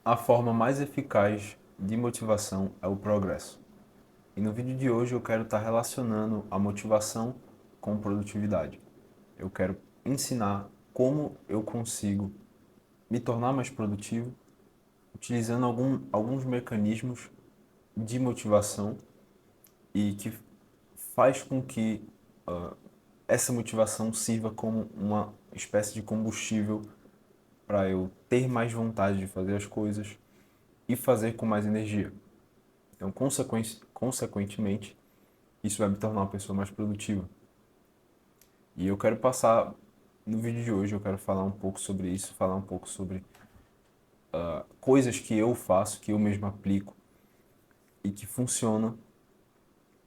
A forma mais eficaz de motivação é o progresso. E no vídeo de hoje eu quero estar relacionando a motivação com produtividade. Eu quero ensinar como eu consigo me tornar mais produtivo utilizando alguns mecanismos de motivação e que faz com que essa motivação sirva como uma espécie de combustível para eu ter mais vontade de fazer as coisas e fazer com mais energia. Então, consequentemente, isso vai me tornar uma pessoa mais produtiva. E eu quero passar, no vídeo de hoje, eu quero falar um pouco sobre isso, falar um pouco sobre coisas que eu faço, que eu mesmo aplico e que funcionam,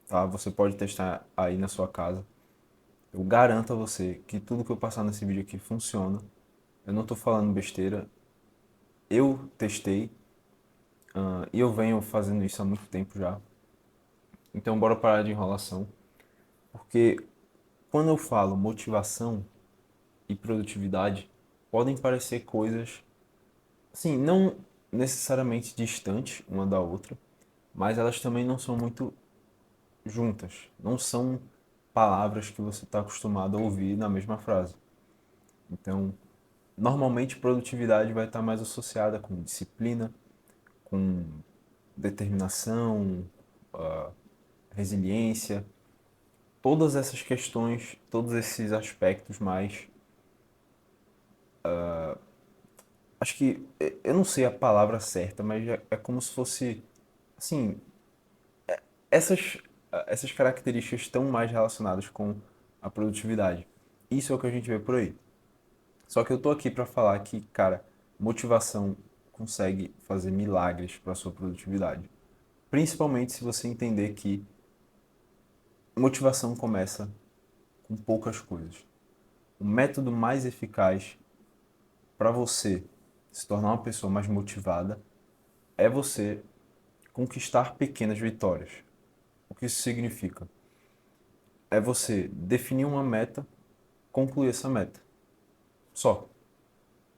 tá? Você pode testar aí na sua casa. Eu garanto a você que tudo que eu passar nesse vídeo aqui funciona. Eu não estou falando besteira. Eu testei, e eu venho fazendo isso há muito tempo já. Então, bora parar de enrolação. Porque quando eu falo motivação e produtividade, podem parecer coisas, assim, não necessariamente distantes uma da outra, mas elas também não são muito juntas. Não são palavras que você está acostumado a ouvir na mesma frase. Então, normalmente produtividade vai estar mais associada com disciplina, com determinação, resiliência, todas essas questões, todos esses aspectos mais. Acho que eu não sei a palavra certa, mas é como se fosse. Assim, essas, essas características estão mais relacionadas com a produtividade. Isso é o que a gente vê por aí. Só que eu tô aqui para falar que, cara, motivação consegue fazer milagres para sua produtividade. Principalmente se você entender que motivação começa com poucas coisas. O método mais eficaz para você se tornar uma pessoa mais motivada é você conquistar pequenas vitórias. O que isso significa? É você definir uma meta, concluir essa meta. Só.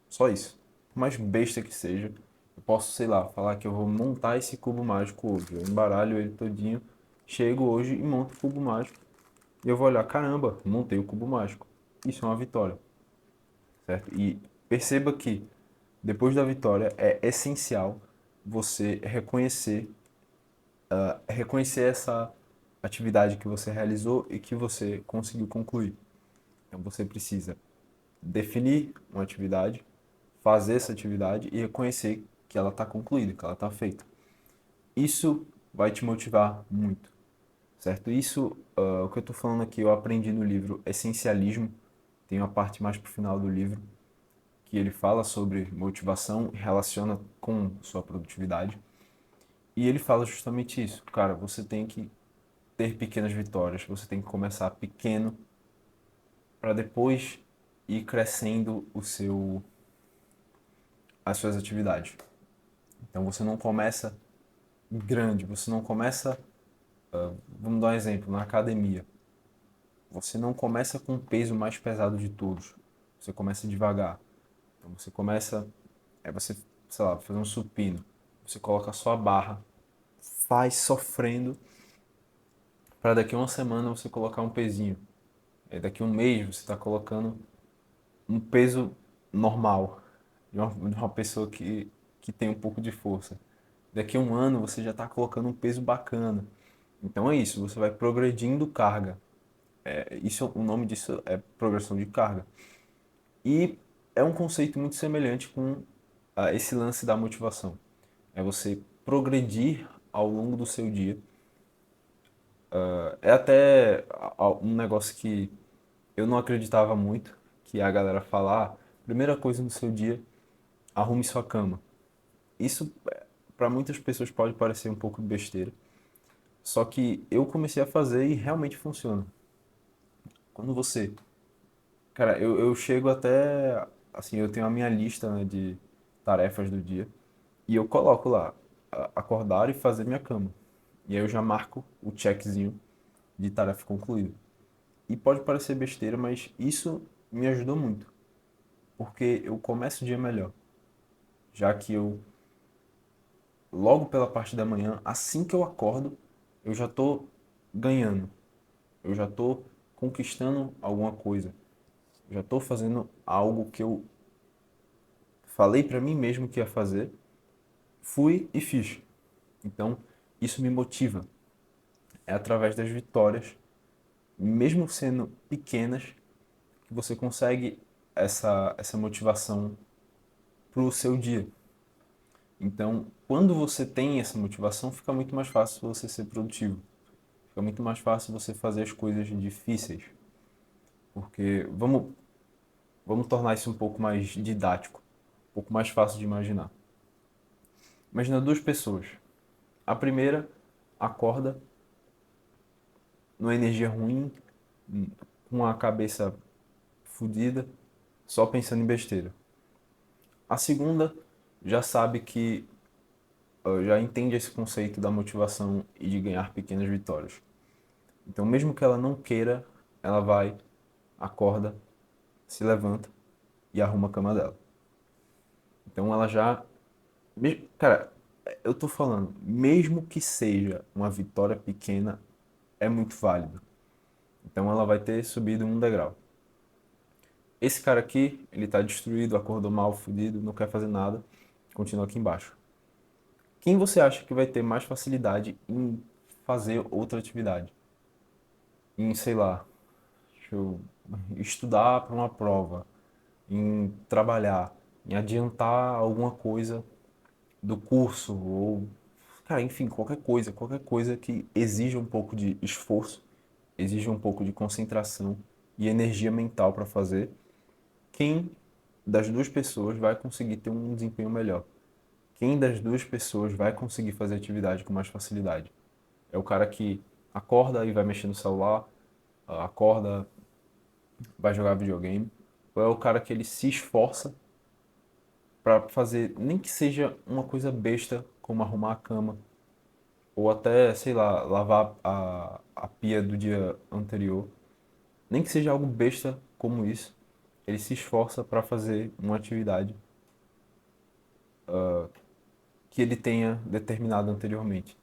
Só isso. Por mais besta que seja, eu posso, sei lá, falar que eu vou montar esse cubo mágico hoje. Eu embaralho ele todinho, chego hoje e monto o cubo mágico. E eu vou olhar, caramba, montei o cubo mágico. Isso é uma vitória, certo? E perceba que depois da vitória é essencial você reconhecer essa atividade que você realizou e que você conseguiu concluir. Então você precisa definir uma atividade, fazer essa atividade e reconhecer que ela está concluída, que ela está feita. Isso vai te motivar muito, certo? Isso, o que eu estou falando aqui, eu aprendi no livro Essencialismo. Tem uma parte mais para o final do livro que ele fala sobre motivação e relaciona com sua produtividade. E ele fala justamente isso. Cara, você tem que ter pequenas vitórias, você tem que começar pequeno para depois ir crescendo as suas atividades. Então você não começa grande, você não começa, vamos dar um exemplo, na academia. Você não começa com o peso mais pesado de todos. Você começa devagar. Então você começa, você, sei lá, fazer um supino. Você coloca só a barra, faz sofrendo, para daqui a uma semana você colocar um pezinho. Aí daqui a um mês você está colocando um peso normal, de uma pessoa que tem um pouco de força. Daqui a um ano você já está colocando um peso bacana. Então é isso, você vai progredindo carga. O nome disso é progressão de carga. E é um conceito muito semelhante com esse lance da motivação. É você progredir ao longo do seu dia. É até um negócio que eu não acreditava muito, que é a galera falar, primeira coisa no seu dia, arrume sua cama. Isso para muitas pessoas pode parecer um pouco besteira, só que eu comecei a fazer e realmente funciona. Quando você, cara, eu chego até, assim, eu tenho a minha lista, né, de tarefas do dia e eu coloco lá, acordar e fazer minha cama. E aí eu já marco o checkzinho de tarefa concluída. E pode parecer besteira, mas isso me ajudou muito, porque eu começo o dia melhor, já que eu logo pela parte da manhã, assim que eu acordo, eu já estou ganhando, eu já estou conquistando alguma coisa, eu já estou fazendo algo que eu falei para mim mesmo que ia fazer, fui e fiz. Então, isso me motiva. É através das vitórias, mesmo sendo pequenas, que você consegue essa motivação para o seu dia. Então, quando você tem essa motivação, fica muito mais fácil você ser produtivo. Fica muito mais fácil você fazer as coisas difíceis. Porque vamos tornar isso um pouco mais didático, um pouco mais fácil de imaginar. Imagina duas pessoas. A primeira acorda numa energia ruim, com a cabeça fodida, só pensando em besteira. A segunda já sabe que já entende esse conceito da motivação e de ganhar pequenas vitórias. Então, mesmo que ela não queira, ela vai, acorda, se levanta e arruma a cama dela. Então, ela já. Cara, eu tô falando, mesmo que seja uma vitória pequena, é muito válido. Então, ela vai ter subido um degrau. Esse cara aqui, ele tá destruído, acordou mal, fudido, não quer fazer nada, continua aqui embaixo. Quem você acha que vai ter mais facilidade em fazer outra atividade? Em, sei lá, deixa eu estudar para uma prova, em trabalhar, em adiantar alguma coisa do curso ou, cara, enfim, qualquer coisa que exija um pouco de esforço, exija um pouco de concentração e energia mental para fazer. Quem das duas pessoas vai conseguir ter um desempenho melhor? Quem das duas pessoas vai conseguir fazer atividade com mais facilidade? É o cara que acorda e vai mexer no celular, acorda, vai jogar videogame, ou é o cara que ele se esforça para fazer, nem que seja uma coisa besta, como arrumar a cama, ou até, sei lá, lavar a pia do dia anterior, nem que seja algo besta como isso, ele se esforça para fazer uma atividade que ele tenha determinado anteriormente.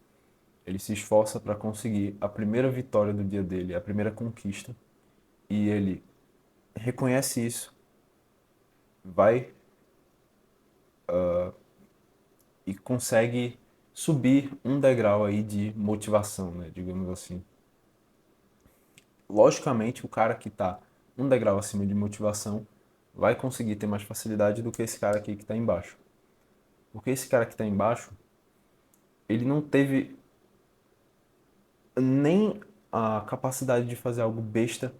Ele se esforça para conseguir a primeira vitória do dia dele, a primeira conquista, e ele reconhece isso, vai e consegue subir um degrau aí de motivação, né, digamos assim. Logicamente, o cara que está um degrau acima de motivação vai conseguir ter mais facilidade do que esse cara aqui que está embaixo. Porque esse cara que está embaixo, ele não teve nem a capacidade de fazer algo besta,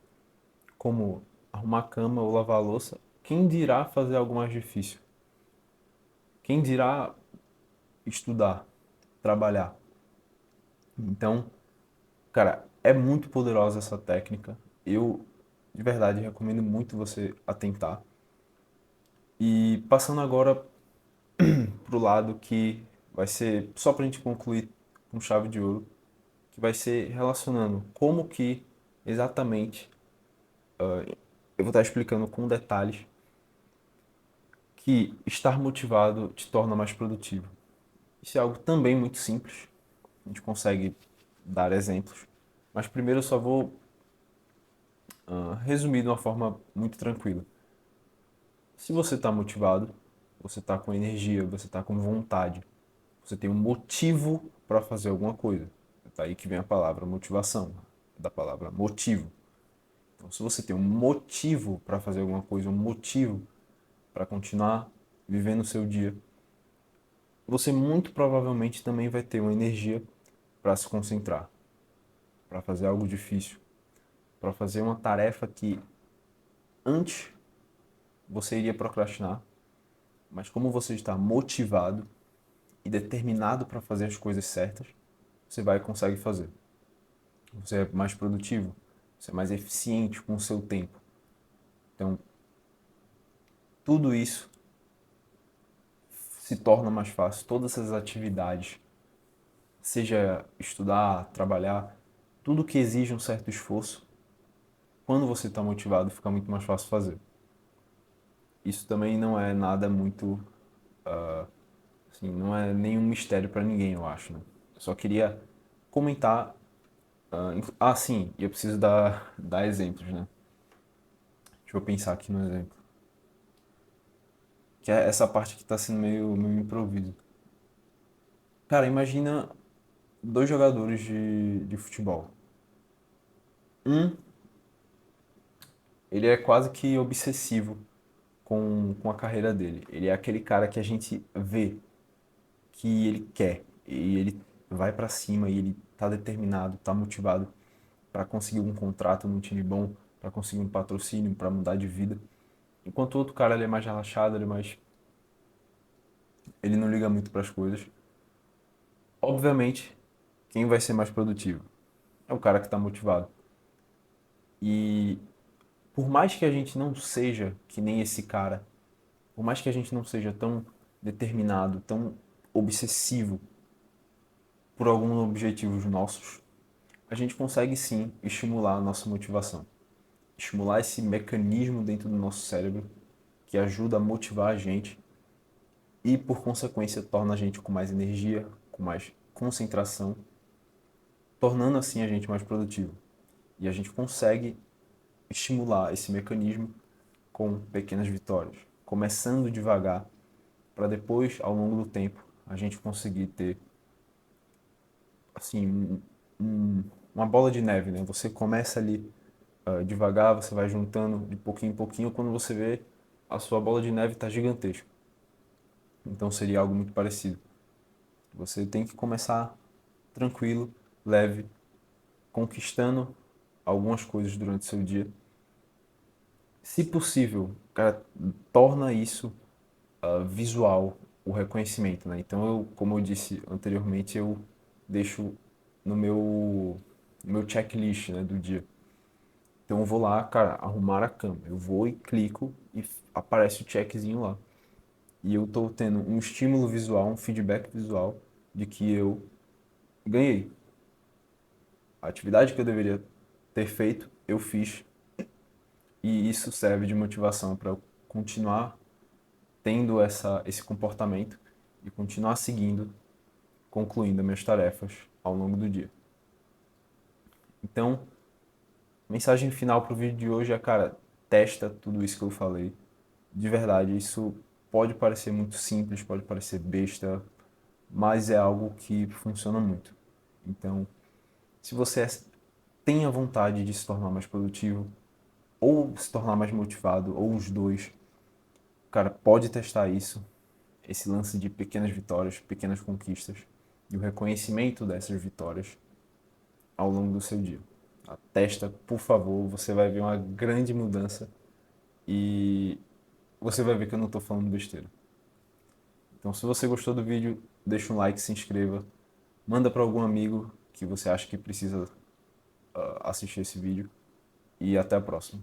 como arrumar a cama ou lavar a louça. Quem dirá fazer algo mais difícil? Quem dirá estudar, trabalhar? Então, cara, é muito poderosa essa técnica. Eu, de verdade, recomendo muito você atentar. E passando agora pro lado que vai ser, só pra gente concluir com chave de ouro, que vai ser relacionando como que exatamente, eu vou estar explicando com detalhes, que estar motivado te torna mais produtivo. Isso é algo também muito simples, a gente consegue dar exemplos, mas primeiro eu só vou resumir de uma forma muito tranquila. Se você está motivado, você está com energia, você está com vontade, você tem um motivo para fazer alguma coisa. É daí que vem a palavra motivação, da palavra motivo. Então, se você tem um motivo para fazer alguma coisa, um motivo para continuar vivendo o seu dia, você muito provavelmente também vai ter uma energia para se concentrar, para fazer algo difícil, para fazer uma tarefa que antes você iria procrastinar, mas como você está motivado e determinado para fazer as coisas certas, você vai e consegue fazer. Você é mais produtivo, você é mais eficiente com o seu tempo. Então, tudo isso se torna mais fácil, todas essas atividades, seja estudar, trabalhar, tudo que exige um certo esforço, quando você está motivado, fica muito mais fácil fazer. Isso também não é nada muito Assim, não é nenhum mistério para ninguém, eu acho, né? Eu só queria comentar. Sim, e eu preciso dar exemplos, né? Deixa eu pensar aqui no exemplo. Que é essa parte que tá sendo meio improviso. Cara, imagina dois jogadores de futebol. Um, ele é quase que obsessivo com a carreira dele. Ele é aquele cara que a gente vê que ele quer e ele vai pra cima e ele tá determinado, tá motivado para conseguir um contrato num time bom, para conseguir um patrocínio, para mudar de vida. Enquanto o outro cara ele é mais relaxado, ele não liga muito para as coisas. Obviamente, quem vai ser mais produtivo é o cara que está motivado. E por mais que a gente não seja que nem esse cara, por mais que a gente não seja tão determinado, tão obsessivo por alguns objetivos nossos, a gente consegue sim estimular a nossa motivação. Estimular esse mecanismo dentro do nosso cérebro que ajuda a motivar a gente e, por consequência, torna a gente com mais energia, com mais concentração, tornando assim a gente mais produtivo. E a gente consegue estimular esse mecanismo com pequenas vitórias, começando devagar, para depois, ao longo do tempo, a gente conseguir ter assim uma bola de neve, né? Você começa ali devagar, você vai juntando de pouquinho em pouquinho, quando você vê a sua bola de neve está gigantesca. Então seria algo muito parecido. Você tem que começar tranquilo, leve, conquistando algumas coisas durante o seu dia. Se possível, cara, torna isso visual, o reconhecimento, né? Então eu, como eu disse anteriormente, eu deixo no meu checklist, né, do dia. Então eu vou lá, cara, arrumar a cama. Eu vou e clico e aparece o checkzinho lá. E eu tô tendo um estímulo visual, um feedback visual de que eu ganhei. A atividade que eu deveria ter feito, eu fiz. E isso serve de motivação para eu continuar tendo esse comportamento e continuar seguindo, concluindo as minhas tarefas ao longo do dia. Então, mensagem final para o vídeo de hoje é, cara, testa tudo isso que eu falei. De verdade, isso pode parecer muito simples, pode parecer besta, mas é algo que funciona muito. Então, se você tem a vontade de se tornar mais produtivo, ou se tornar mais motivado, ou os dois, cara, pode testar isso, esse lance de pequenas vitórias, pequenas conquistas, e o reconhecimento dessas vitórias ao longo do seu dia. Testa, por favor, você vai ver uma grande mudança e você vai ver que eu não estou falando besteira. Então, se você gostou do vídeo, deixa um like, se inscreva, manda para algum amigo que você acha que precisa assistir esse vídeo e até a próxima.